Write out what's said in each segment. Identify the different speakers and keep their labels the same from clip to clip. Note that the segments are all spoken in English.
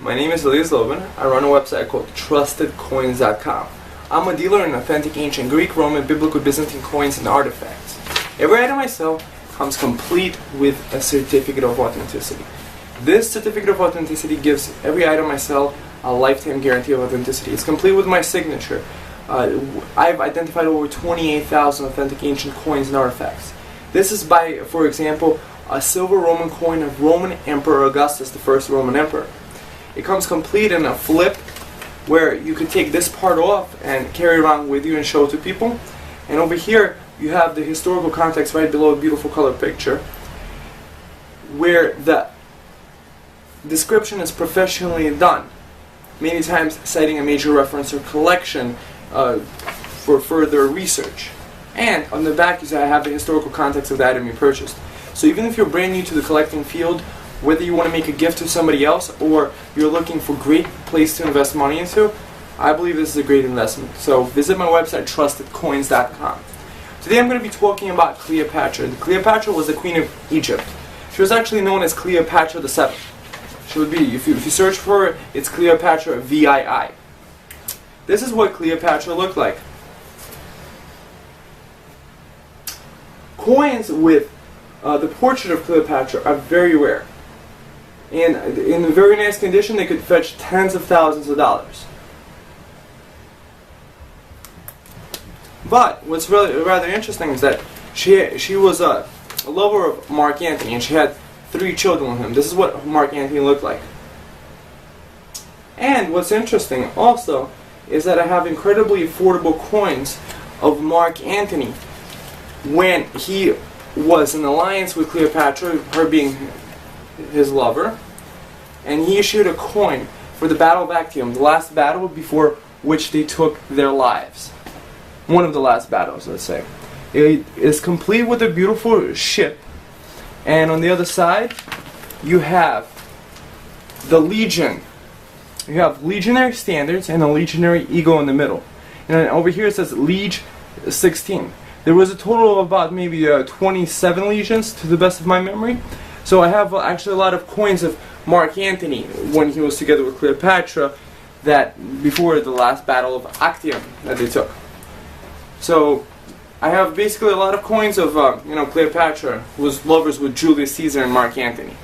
Speaker 1: My name is Elias Lobin. I run a website called TrustedCoins.com. I'm a dealer in authentic ancient Greek, Roman, Biblical, Byzantine coins and artifacts. Every item I sell comes complete with a certificate of authenticity. This certificate of authenticity gives every item I sell a lifetime guarantee of authenticity. It's complete with my signature. I've identified over 28,000 authentic ancient coins and artifacts. This is by, for example, a silver Roman coin of Roman Emperor Augustus, the first Roman emperor. It comes complete in a flip where you could take this part off and carry it around with you and show it to people. And over here you have the historical context right below a beautiful color picture where the description is professionally done, many times citing a major reference or collection for further research. And on the back I have the historical context of the item you purchased. So even if you're brand new to the collecting field, whether you want to make a gift to somebody else or you're looking for a great place to invest money into, I believe this is a great investment. So visit my website, TrustedCoins.com. Today I'm going to be talking about Cleopatra. Cleopatra was the queen of Egypt. She was actually known as Cleopatra the 7th. She would be, if you search for her, it's Cleopatra VII. This is what Cleopatra looked like. Coins with the portrait of Cleopatra are very rare. And in a very nice condition, they could fetch tens of thousands of dollars. But what's really rather interesting is that she was a lover of Mark Antony, and she had 3 children with him. This is what Mark Antony looked like. And what's interesting also is that I have incredibly affordable coins of Mark Antony when he was in alliance with Cleopatra, her being his lover, and he issued a coin for the Battle of Actium, the last battle before which they took their lives. One of the last battles, let's say. It is complete with a beautiful ship, and on the other side you have the legion. You have legionary standards and a legionary eagle in the middle. And then over here it says Liege 16. There was a total of about maybe 27 legions to the best of my memory. So I have actually a lot of coins of Mark Antony when he was together with Cleopatra, that before the last battle of Actium that they took. So I have basically a lot of coins of Cleopatra, who was lovers with Julius Caesar and Mark Antony.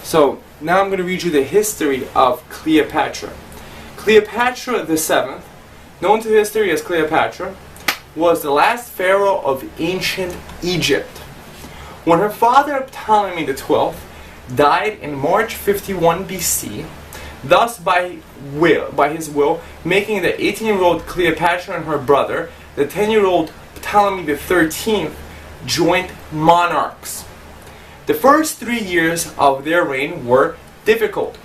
Speaker 1: So now I'm going to read you the history of Cleopatra. Cleopatra the 7th, known to history as Cleopatra, was the last pharaoh of ancient Egypt. When her father Ptolemy XII died in March 51 BC, thus by his will, making the 18-year-old Cleopatra and her brother, the 10-year-old Ptolemy XIII, joint monarchs. The first 3 years of their reign were difficult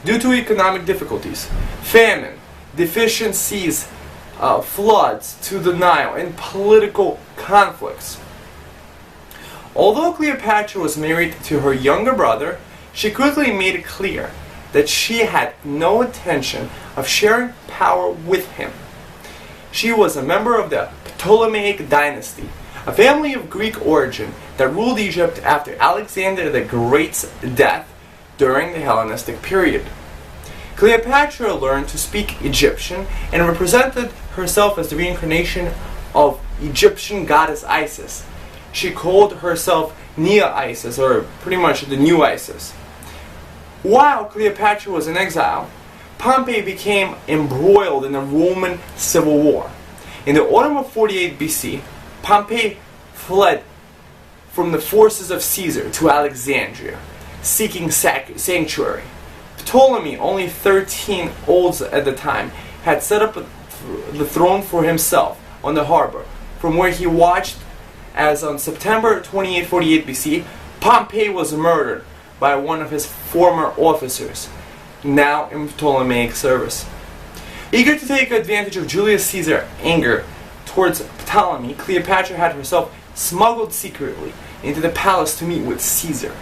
Speaker 1: due to economic difficulties, famine, deficiencies, floods to the Nile, and political conflicts. Although Cleopatra was married to her younger brother, she quickly made it clear that she had no intention of sharing power with him. She was a member of the Ptolemaic dynasty, a family of Greek origin that ruled Egypt after Alexander the Great's death during the Hellenistic period. Cleopatra learned to speak Egyptian and represented herself as the reincarnation of Egyptian goddess Isis. She called herself Nea Isis, or pretty much the new Isis. While Cleopatra was in exile, Pompey became embroiled in a Roman civil war. In the autumn of 48 BC, Pompey fled from the forces of Caesar to Alexandria, seeking sanctuary. Ptolemy, only 13 old at the time, had set up the throne for himself on the harbor, from where he watched as on September 28, 48 BC, Pompey was murdered by one of his former officers, now in Ptolemaic service. Eager to take advantage of Julius Caesar's anger towards Ptolemy, Cleopatra had herself smuggled secretly into the palace to meet with Caesar.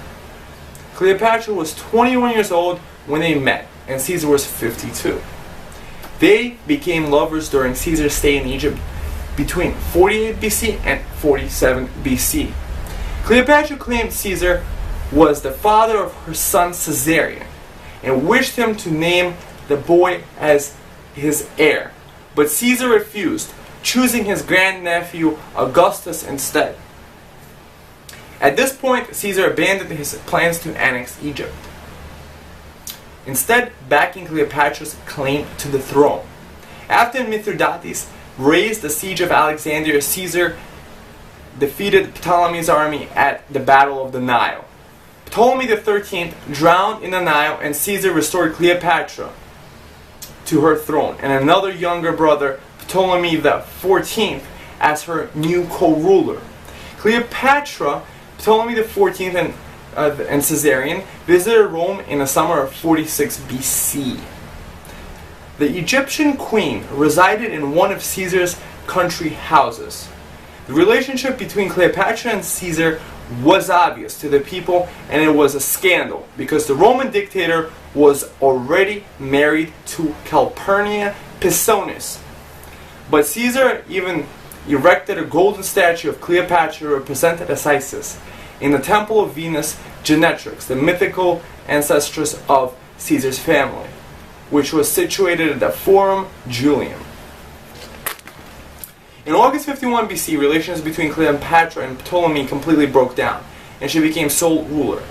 Speaker 1: Cleopatra was 21 years old when they met, and Caesar was 52. They became lovers during Caesar's stay in Egypt between 48 BC and 47 BC. Cleopatra claimed Caesar was the father of her son Caesarion, and wished him to name the boy as his heir. But Caesar refused, choosing his grandnephew Augustus instead. At this point, Caesar abandoned his plans to annex Egypt, instead backing Cleopatra's claim to the throne. After Mithridates raised the siege of Alexandria, Caesar defeated Ptolemy's army at the Battle of the Nile. Ptolemy XIII drowned in the Nile, and Caesar restored Cleopatra to her throne, and another younger brother, Ptolemy XIV, as her new co-ruler. Cleopatra, Ptolemy XIV, and Caesarion visited Rome in the summer of 46 BC. The Egyptian queen resided in one of Caesar's country houses. The relationship between Cleopatra and Caesar was obvious to the people, and it was a scandal because the Roman dictator was already married to Calpurnia Pisonis. But Caesar even erected a golden statue of Cleopatra represented as Isis in the temple of Venus Genetrix, the mythical ancestress of Caesar's family, which was situated at the Forum Julium. In August 51 BC, relations between Cleopatra and Ptolemy completely broke down, and she became sole ruler.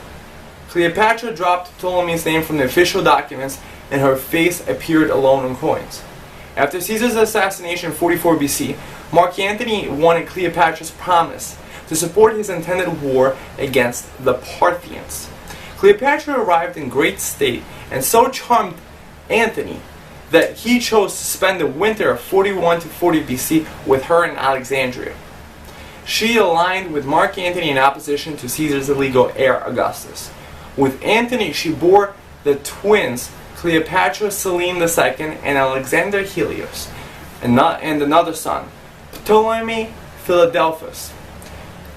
Speaker 1: Cleopatra dropped Ptolemy's name from the official documents, and her face appeared alone on coins. After Caesar's assassination in 44 BC, Mark Antony wanted Cleopatra's promise to support his intended war against the Parthians. Cleopatra arrived in great state and so charmed Antony that he chose to spend the winter of 41 to 40 BC with her in Alexandria. She aligned with Mark Antony in opposition to Caesar's illegal heir Augustus. With Antony, she bore the twins Cleopatra Selene II and Alexander Helios, and another son, Ptolemy Philadelphus.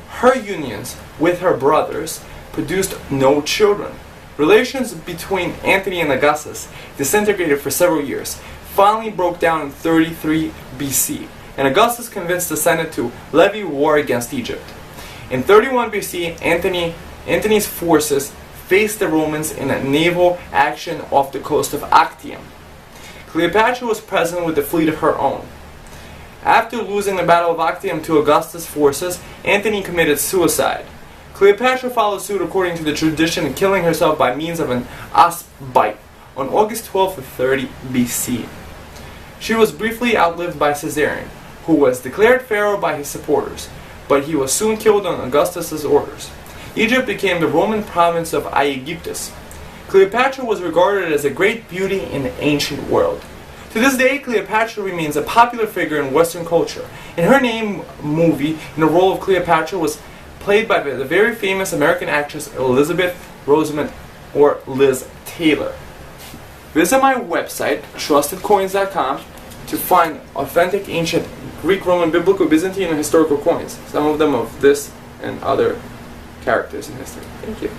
Speaker 1: Her unions with her brothers produced no children. Relations between Antony and Augustus disintegrated for several years, finally broke down in 33 BC, and Augustus convinced the Senate to levy war against Egypt. In 31 BC, Antony's forces faced the Romans in a naval action off the coast of Actium. Cleopatra was present with a fleet of her own. After losing the Battle of Actium to Augustus' forces, Antony committed suicide. Cleopatra followed suit according to the tradition, killing herself by means of an asp bite on August 12 of 30 BC. She was briefly outlived by Caesarion, who was declared pharaoh by his supporters, but he was soon killed on Augustus' orders. Egypt became the Roman province of Aegyptus. Cleopatra was regarded as a great beauty in the ancient world. To this day, Cleopatra remains a popular figure in Western culture. In her name movie, in the role of Cleopatra was played by the very famous American actress Elizabeth Rosamond, or Liz Taylor. Visit my website, trustedcoins.com, to find authentic ancient Greek, Roman, Biblical, Byzantine, and historical coins. Some of them of this and other characters in history. Thank you.